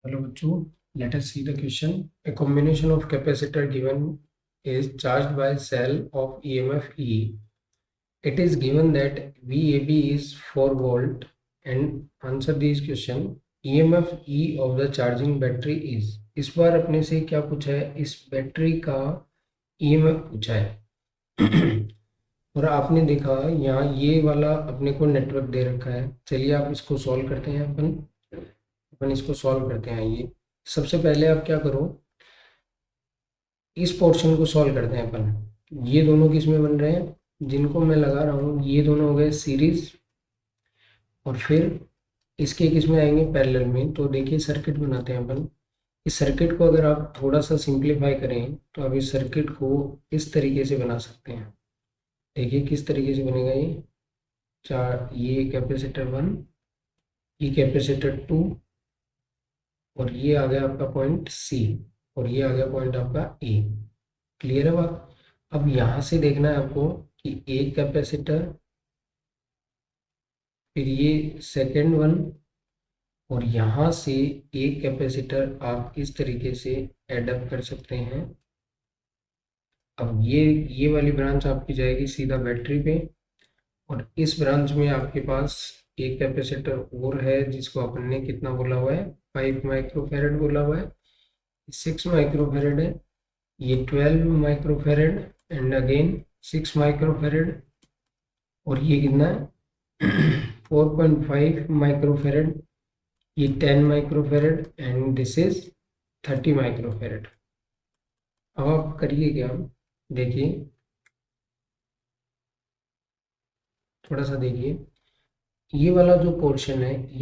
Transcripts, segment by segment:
Hello, Bachu. Let us see the question. A combination of capacitor given is charged by cell of EMF E. It is given that VAB is 4 volt and answer this question. EMF E of the charging battery is. इस बार अपने से क्या पूछा है? इस battery का EMF पूछा है। और आपने देखा यहाँ ये वाला अपने को नेटवर्क दे रखा है। चलिए आप इसको सॉल्व करते हैं। अपन इसको सॉल्व करते हैं। ये सबसे पहले आप क्या करो, इस पोर्शन को सॉल्व करते हैं अपन। ये दोनों किस में बन रहे हैं, जिनको मैं लगा रहा हूँ, ये दोनों हो गए सीरीज, और फिर इसके किस में आएंगे, पैरेलल में। तो देखिए सर्किट बनाते हैं अपन। इस सर्किट को अगर आप थोड़ा सा सिंप्लीफाई करें तो आप इस सर्किट को इस तरीके से बना सकते हैं। देखिए किस तरीके से बनेगा ये। चार, ये कैपेसिटर 1, ये कैपेसिटर 2, और ये आ गया आपका पॉइंट सी, और ये आ गया पॉइंट आपका ए। क्लियर है बात। अब यहाँ से देखना है आपको कि एक कैपेसिटर, फिर ये सेकेंड वन, और यहाँ से एक कैपेसिटर आप इस तरीके से एडअप कर सकते हैं। अब ये वाली ब्रांच आपकी जाएगी सीधा बैटरी पे, और इस ब्रांच में आपके पास एक कैपेसिटर और है जिसको अपन ने कितना बोला हुआ है, 5 माइक्रोफेरेड बोला हुआ है। 6 माइक्रोफेरेड है, ये 12 माइक्रोफेरेड, एंड अगेन 6 माइक्रोफेरेड, और ये कितना है 4.5 माइक्रोफेरेड, ये 10 microfarad, and this is 30 microfarad. अब आप करिए क्या, देखिए थोड़ा सा देखिए। ये वाला जो पोर्शन है,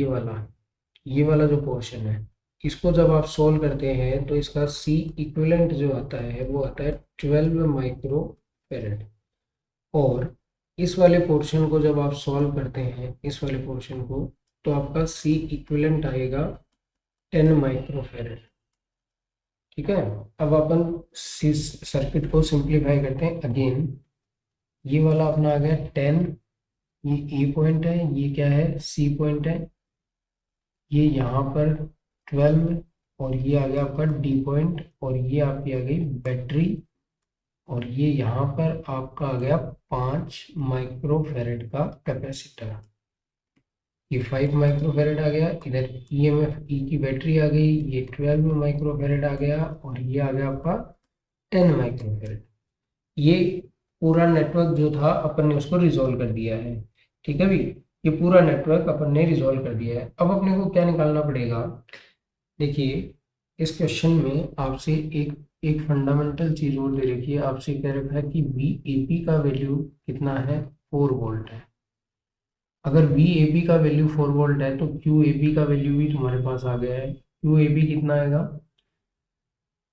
ये वाला जो पोर्शन है, इसको जब आप सोल्व करते हैं तो इसका सी इक्विवेलेंट जो आता है वो आता है 12 माइक्रोफेरेड। और इस वाले पोर्शन को जब आप सॉल्व करते हैं, इस वाले पोर्शन को, तो आपका सी इक्विवेलेंट आएगा 10 माइक्रोफेरेड। ठीक है। अब अपन सर्किट को सिंप्लीफाई करते हैं अगेन। ये वाला अपना आ गया 10, ये ए पॉइंट है, ये क्या है, सी पॉइंट है, ये यहाँ पर 12, और ये आ गया आपका डी पॉइंट, और ये आपकी आ गई बैटरी, और ये यहाँ पर आपका आ गया 5 माइक्रोफेरेड का कैपेसिटर। ये 5 माइक्रोफेरेड आ गया, इधर EMF E की बैटरी आ गई, ये 12 माइक्रोफेरेड आ गया, और ये आ गया आपका 10 माइक्रोफेरेड। ये पूरा नेटवर्क जो था अपन ने उसको रिजॉल्व कर दिया है। ठीक है भी, ये पूरा नेटवर्क अपन ने रिजॉल्व कर दिया है। अब अपने को क्या निकालना पड़ेगा, देखिए इस क्वेश्चन में आपसे एक एक फंडामेंटल चीज और दे रखी है। आपसे कह रखा है कि VAP का वैल्यू कितना है, 4 वोल्ट है। अगर VAP का वैल्यू 4 वोल्ट है तो QAP का वैल्यू भी तुम्हारे पास आ गया है। QAP कितना आएगा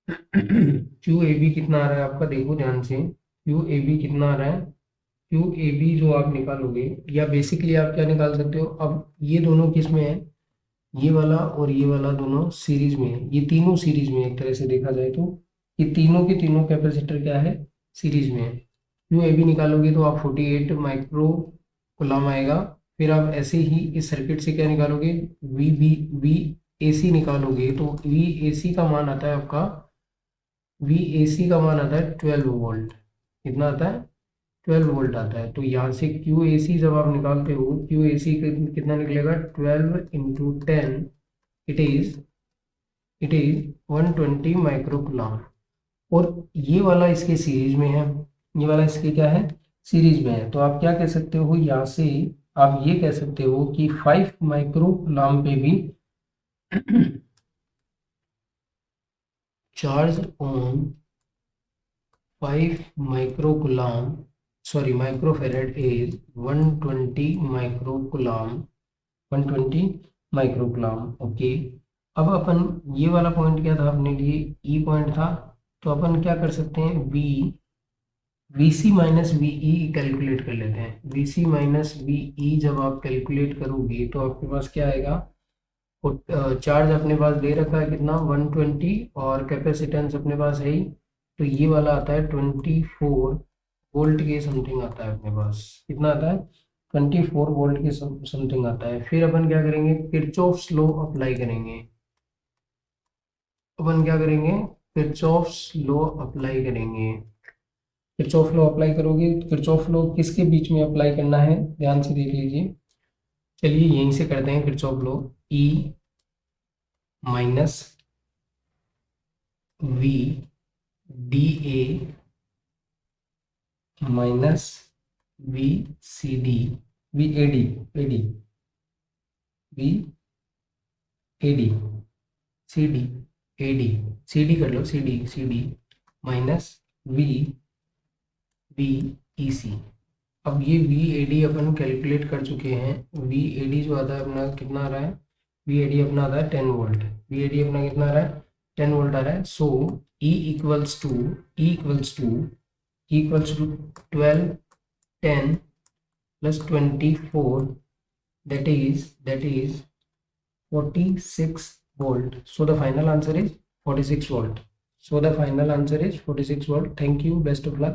QAP कितना आ रहा है आपका, देखो ध्यान से। QAP कितना आ रहा है, QAP जो आप निकालोगे, या बेसिकली आप क्या निकाल सकते हो, अब ये दोनों किस में है, ये वाला और ये वाला दोनों सीरीज में है। ये तीनों सीरीज में, एक तरह से देखा जाए तो ये तीनों के तीनों कैपेसिटर क्या है, सीरीज में है। QAP निकालोगे तो आप 48 माइक्रो कूलम आएगा। फिर आप ऐसे ही इस सर्किट से क्या निकालोगे, VAC निकालोगे तो VAC का मान आता है आपका, VAC का मान आता है 12 वोल्ट। कितना आता है, 12 वोल्ट आता है। तो यहाँ से QAC जब आप निकालते हो, QAC कितना निकलेगा, 12 इंटू 10, इट इज 120 माइक्रोकूलम। और ये वाला इसके सीरीज में है, ये वाला इसके क्या है, सीरीज में है। तो आप क्या कह सकते हो, यहाँ से आप ये कह सकते हो कि 5 माइक्रोकूलम पे भी charge on 5 microcoulomb, sorry microfarad is 120 microcoulomb, 120 microcoulomb. Okay. अब अपन ये वाला पॉइंट क्या था अपने लिए, ई पॉइंट था। तो अपन क्या कर सकते हैं, VC माइनस VE कैलकुलेट कर लेते हैं। VC माइनस VE जब आप कैलकुलेट करोगे तो आपके पास क्या आएगा, चार्ज अपने पास दे रखा है कितना, 120, और कैपेसिटेंस अपने पास है ही, तो ये वाला आता है 24 वोल्ट के समथिंग आता है अपने पास। कितना आता है, 24 वोल्ट के समथिंग आता है। फिर अपन क्या करेंगे, किरचॉफ्स लॉ अप्लाई करेंगे। अपन क्या करेंगे, किरचॉफ्स लॉ अप्लाई करेंगे। किरचॉफ लॉ अप्लाई करोगे, किरचॉफ लॉ किसके बीच में अप्लाई करना है, ध्यान से देख लीजिए। चलिए यहीं से करते हैं Kirchhoff law. E minus V D A minus V C D, V A D, A D, V A D, C D, A D, C D कर लो, C D, C D minus V V E C. अब ये V A D अपन calculate कर चुके हैं। We A D जो आता है अपना कितना आ रहा है, वी ए डी अपना आता है 10 वोल्ट। वी ए डी अपना कितना आ रहा है, 10 वोल्ट आ रहा है। So E equals to, E equals to, E equals to 12 10 plus 24, that is 46 volt. So the final answer is 46 volt. So the final answer is 46 volt. Thank you, best of luck.